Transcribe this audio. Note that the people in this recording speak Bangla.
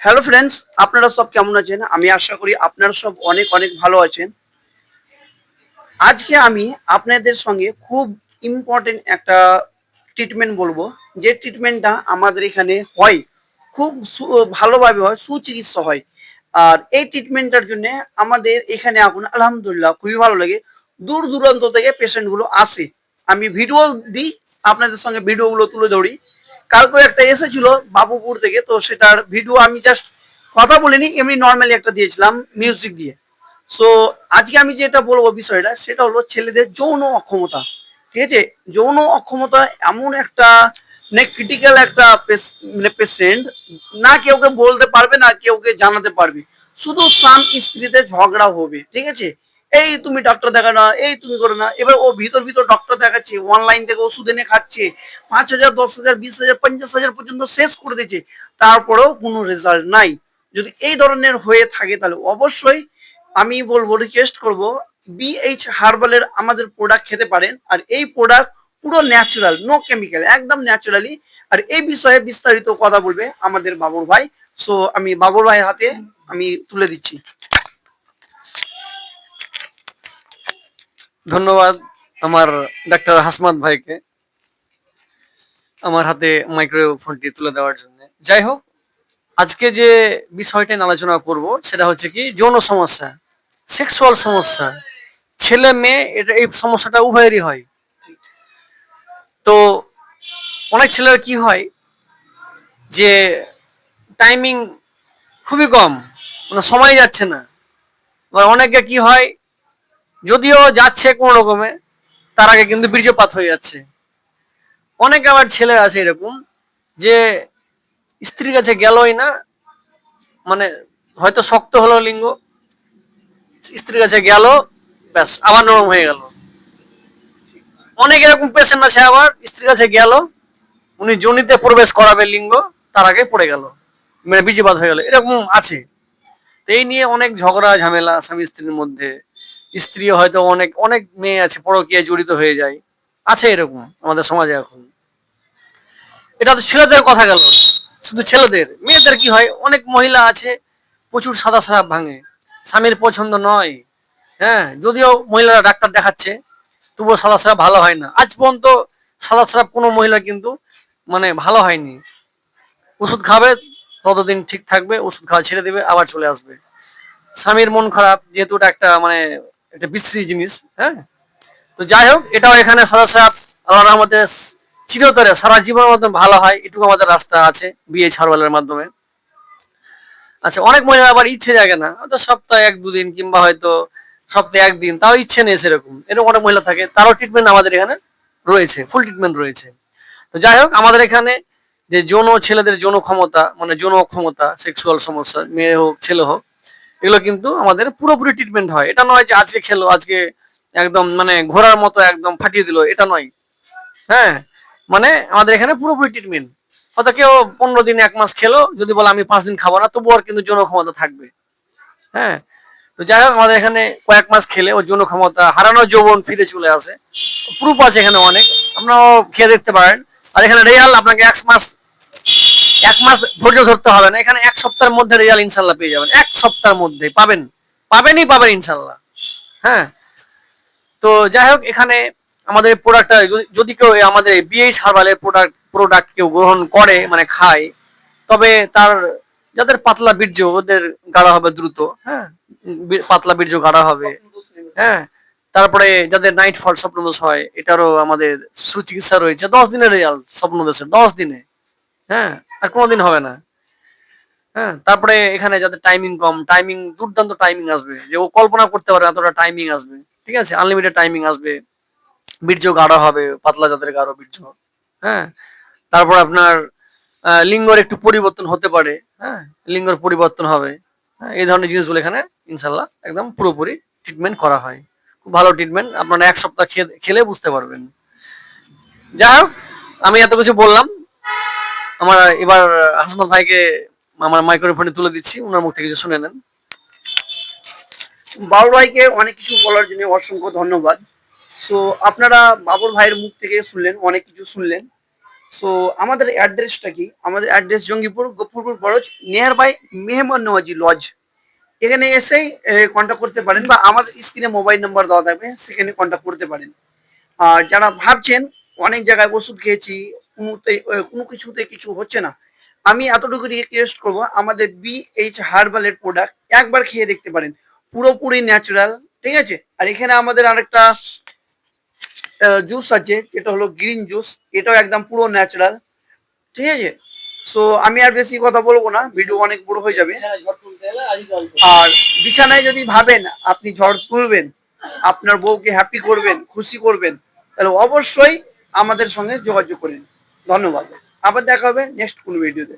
হ্যালো ফ্রেন্ডস, আপনারা সব কেমন আছেন? আমি আশা করি আপনারা সব অনেক অনেক ভালো আছেন। আজকে আমি আপনাদের সঙ্গে খুব ইম্পর্টেন্ট একটা ট্রিটমেন্ট বলবো, যে ট্রিটমেন্টটা আমাদের এখানে হয়, খুব ভালোভাবে হয়, সুচিকিৎসা হয়। আর এই ট্রিটমেন্টটার জন্য আমাদের এখানে এখন আলহামদুলিল্লাহ খুবই ভালো লাগে। দূর দূরান্ত থেকে পেশেন্টগুলো আসে। আমি ভিডিও দিই, আপনাদের সঙ্গে ভিডিওগুলো তুলে ধরি। কালকে একটা এসেছিল বাবুপুর থেকে, তো সেটার ভিডিও আমি জাস্ট কথা বলিনি, এমনি নর্মালি একটা দিয়েছিলাম মিউজিক দিয়ে। সো আজকে আমি যেটা বলবো বিষয়টা, সেটা হলো ছেলেদের যৌন অক্ষমতা। ঠিক আছে, যৌন অক্ষমতা এমন একটা মানে ক্রিটিক্যাল একটা মানে পেশেন্ট, না কেউকে বলতে পারবে না কেউকে জানাতে পারবে, শুধু স্বামী স্ত্রীতে ঝগড়া হবে। ঠিক আছে, এই তুমি ডাক্তার দেখা না, এই তুমি করো না, এবার ও ভিতর ভিতর ডক্টর দেখাচ্ছে, অনলাইন থেকে ওষুধ এনে খাচ্ছে, 5,000 10,000 20,000 50,000 পর্যন্ত শেষ করে দিচ্ছে, তারপরেও কোনো রেজাল্ট নাই। যদি এই ধরনের হয়ে থাকে তাহলে অবশ্যই আমি বলবো, রিকোয়েস্ট করব, বিএইচ হার্বালের আমাদের প্রোডাক্ট খেতে পারেন। আর এই প্রোডাক্ট পুরো ন্যাচারাল, নো কেমিক্যাল, একদম ন্যাচারালি। আর এই বিষয়ে বিস্তারিত কথা বলবে আমাদের বাবুর ভাই। সো আমি বাবুর ভাইয়ের হাতে আমি তুলে দিচ্ছি। ধন্যবাদ আমার ডাক্তার হাসমাত ভাইকে আমার হাতে মাইক্রোফোনটি তুলে দেওয়ার জন্য। যাই হোক, আজকে যে বিষয়টা নিয়ে আলোচনা করব সেটা হচ্ছে কি যৌন সমস্যা, সেক্সুয়াল সমস্যা। ছেলে মেয়ে এটা এই সমস্যাটা উভয়েরই হয়। তো অনেক ছেলের কি হয় যে টাইমিং খুবই কম, মানে সময় যাচ্ছে না। আবার অনেকে কি হয়, যদিও যাচ্ছে কোনো রকমে, তার আগে কিন্তু বীর্যপাত হয়ে যাচ্ছে। অনেক আবার ছেলে আছে এরকম যে স্ত্রীর কাছে গেলই না, মানে হয়তো শক্ত হলো লিঙ্গ, স্ত্রীর কাছে গেল, ব্যাস আবার নরম হয়ে গেল। অনেক এরকম পেশেন্ট আছে আবার স্ত্রীর কাছে গেল, উনি যোনিতে প্রবেশ করাবে লিঙ্গ, তার আগে পড়ে গেল, মানে বীর্যপাত হয়ে গেল, এরকম আছে। তো এই নিয়ে অনেক ঝগড়া ঝামেলা স্বামী স্ত্রীর মধ্যে। স্ত্রী হয়তো অনেক অনেক মেয়ে আছে পরকীয়ায় জড়িত হয়ে যায়, আছে এরকম আমাদের সমাজে এখন। এটা তো ছেলেদের কথা গেল, শুধু ছেলেদের। মেয়েদের কি হয়, অনেক মহিলা আছে প্রচুর সাদা সাপ ভাঙে, স্বামীর পছন্দ নয়। হ্যাঁ, যদিও মহিলারা ডাক্তার দেখাচ্ছে, তবুও সাদা সাপ ভালো হয় না। আজ পর্যন্ত সাদা সাপ কোনো মহিলা কিন্তু মানে ভালো হয়নি। ওষুধ খাবে, ততদিন ঠিক থাকবে, ওষুধ খাওয়া ছেড়ে দেবে, আবার চলে আসবে। স্বামীর মন খারাপ, যেহেতু এটা একটা মানে একটা বিশ্রী জিনিস। হ্যাঁ, তো যাই হোক, এটাও এখানে সাদা সাপ আল্লাহর রহমতে চিরতরে সারা জীবনের মতো ভালো হয়, এটুকু আমাদের রাস্তা আছে বিয়ে ছাড়ওয়ালের মাধ্যমে। আচ্ছা, অনেক মহিলা আবার ইচ্ছে জাগে না, হয়তো সপ্তাহে 1-2 দিন কিংবা হয়তো সপ্তাহে 1 দিন, তাও ইচ্ছে নেই সেরকম, এরকম অনেক মহিলা থাকে, তারও ট্রিটমেন্ট আমাদের এখানে রয়েছে, ফুল ট্রিটমেন্ট রয়েছে। তো যাই হোক, আমাদের এখানে যে যৌন ছেলেদের যৌন ক্ষমতা মানে যৌন অক্ষমতা, সেক্সুয়াল সমস্যা, মেয়ে হোক ছেলে হোক, এগুলো কিন্তু আমাদের পুরোপুরি ট্রিটমেন্ট হয়। এটা নয় যে আজকে খেলো, আজকে একদম মানে ঘোড়ার মতো একদম ফাটিয়ে দিল, এটা নয়। হ্যাঁ, মানে আমাদের এখানে পুরোপুরি ট্রিটমেন্ট। হয়তো কেউ 15 দিন 1 মাস খেলো, যদি বলে আমি 5 দিন খাবো না, তবু আর কিন্তু যৌন ক্ষমতা থাকবে। হ্যাঁ, তো যাই হোক, আমাদের এখানে কয়েক মাস খেলে ও যৌন ক্ষমতা হারানো যৌবন ফিরে চলে আসে। প্রুফ আছে এখানে অনেক, আপনারাও খেয়ে দেখতে পারেন। আর এখানে রেজাল্ট আপনাকে 1 মাস ধৈর্য ধরতে হবে না, এখানে 1 সপ্তাহের মধ্যে রেজাল্ট ইনশাল্লাহ পেয়ে যাবেন, 1 সপ্তাহের মধ্যে পাবেন, পাবেনই পাবেন ইনশাল্লাহ। হ্যাঁ, তো যাই হোক, এখানে আমাদের প্রোডাক্টটা যদি কেউ আমাদের বিএইচ হার্বালের প্রোডাক্ট কেউ গ্রহণ করে মানে খায়, তবে তার যাদের পাতলা বীর্য ওদের গাঢ় হবে দ্রুত। হ্যাঁ, পাতলা বীর্য গাঢ় হবে। হ্যাঁ, তারপরে যাদের নাইট ফল স্বপ্নদোষ হয়, এটারও আমাদের সুচিকিৎসা রয়েছে। 10 দিনের রেজাল্ট স্বপ্নদোষের, 10 দিনে। হ্যাঁ, আর কোনোদিন হবে না। হ্যাঁ, তারপরে এখানে যাদের টাইমিং কম, টাইমিং দুর্দান্ত টাইমিং আসবে, যে ও কল্পনা করতে পারে এতটা টাইমিং আসবে। ঠিক আছে, আনলিমিটেড টাইমিং আসবে, বীর্য গাঢ় হবে, পাতলা যাদের গাঢ় বীর্য। হ্যাঁ, তারপর আপনার লিঙ্গর একটু পরিবর্তন হতে পারে। হ্যাঁ, লিঙ্গর পরিবর্তন হবে। হ্যাঁ, এই ধরনের জিনিসগুলো এখানে ইনশাল্লাহ একদম পুরোপুরি ট্রিটমেন্ট করা হয়। খুব ভালো ট্রিটমেন্ট, আপনারা 1 সপ্তাহ খেলে বুঝতে পারবেন। যাই হোক, আমি এত কিছু বললাম, আমার এবার হাসমত ভাইকে আমার মাইক্রোফোনে তুলে দিচ্ছি, ওনার মুখ থেকে কিছু শুনে নেন। বাবুর ভাইকে অনেক কিছু বলার জন্য অসংখ্য ধন্যবাদ। সো আপনারা বাবুর ভাইয়ের মুখ থেকে শুনলেন, অনেক কিছু শুনলেন। সো আমাদের অ্যাড্রেসটা কি? আমাদের address Jangipur গফুরপুর Baraj near by মেহমান নওয়াজি লজ। এখানে এসেই কন্ট্যাক্ট করতে পারেন বা আমাদের স্ক্রিনে মোবাইল নাম্বার দেওয়া থাকবে, সেখানে কন্ট্যাক্ট করতে পারেন। আর যারা ভাবছেন অনেক জায়গায় ওষুধ খেয়েছি, কোনো কিছুতে কিছু হচ্ছে না, আমি এতটুকু রিকোয়েস্ট করবো আমাদের BH হার্বালের প্রোডাক্ট একবার খেয়ে দেখতে পারেন, পুরোপুরি ন্যাচারাল। ঠিক আছে? আর এখানে আমাদের আরেকটা জুস আছে যেটা হলো গ্রিন জুস, এটাও একদম পুরো ন্যাচারাল। ঠিক আছে? সো আমি আর বেশি কথা বলবো না, ভিডিও অনেক বড় হয়ে যাবে। আর বিছানায় যদি ভাবেন আপনি ঝড় তুলবেন, আপনার বউকে হ্যাপি করবেন, খুশি করবেন, তাহলে অবশ্যই আমাদের সঙ্গে যোগাযোগ করুন। ধন্যবাদ। আবার দেখা হবে নেক্সট কোনো ভিডিওতে।